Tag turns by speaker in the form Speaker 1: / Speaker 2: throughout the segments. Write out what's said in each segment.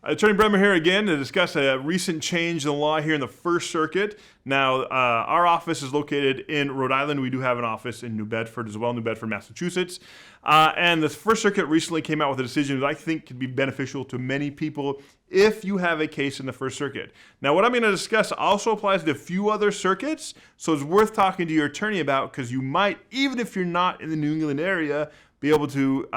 Speaker 1: Attorney Bremer here again to discuss a recent change in the law here in the First Circuit. Now, our office is located in Rhode Island. We do have an office in New Bedford as well, New Bedford, Massachusetts. And the First Circuit recently came out with a decision that I think could be beneficial to many people if you have a case in the First Circuit. Now, what I'm going to discuss also applies to a few other circuits, so it's worth talking to your attorney about because you might, even if you're not in the New England area, be able to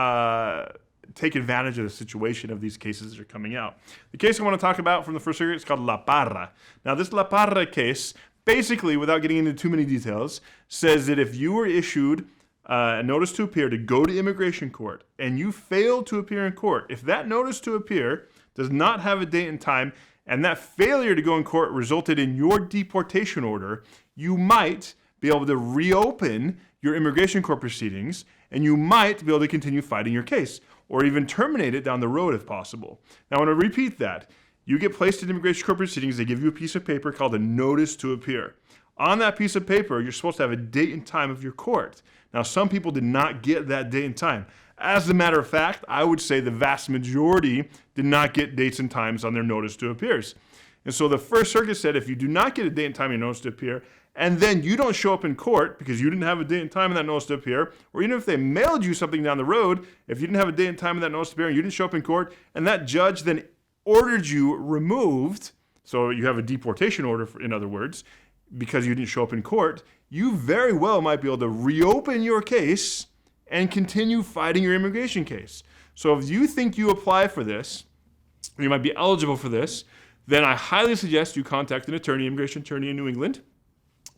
Speaker 1: take advantage of the situation of these cases that are coming out. The case I want to talk about from the First Circuit is called La Parra. Now, this La Parra case, basically, without getting into too many details, says that if you were issued a notice to appear to go to immigration court and you failed to appear in court, if that notice to appear does not have a date and time, and that failure to go in court resulted in your deportation order, you might be able to reopen your immigration court proceedings, and you might be able to continue fighting your case, or even terminate it down the road if possible. Now, I want to repeat that. You get placed in immigration court proceedings, they give you a piece of paper called a notice to appear. On that piece of paper, you're supposed to have a date and time of your court. Now, some people did not get that date and time. As a matter of fact, I would say the vast majority did not get dates and times on their notice to appears. And so the First Circuit said if you do not get a date and time in your notice to appear, and then you don't show up in court because you didn't have a date and time in that notice to appear, or even if they mailed you something down the road, if you didn't have a date and time in that notice to appear and you didn't show up in court, and that judge then ordered you removed, so you have a deportation order, in other words, because you didn't show up in court, you very well might be able to reopen your case and continue fighting your immigration case. So if you think you apply for this, or you might be eligible for this, then I highly suggest you contact an attorney, immigration attorney in New England,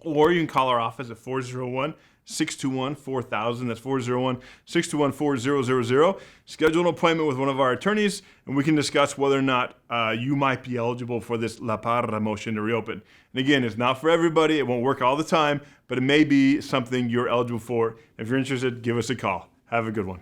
Speaker 1: or you can call our office at 401-621-4000. That's 401-621-4000. Schedule an appointment with one of our attorneys, and we can discuss whether or not you might be eligible for this La Parra motion to reopen. And again, it's not for everybody. It won't work all the time, but it may be something you're eligible for. If you're interested, give us a call. Have a good one.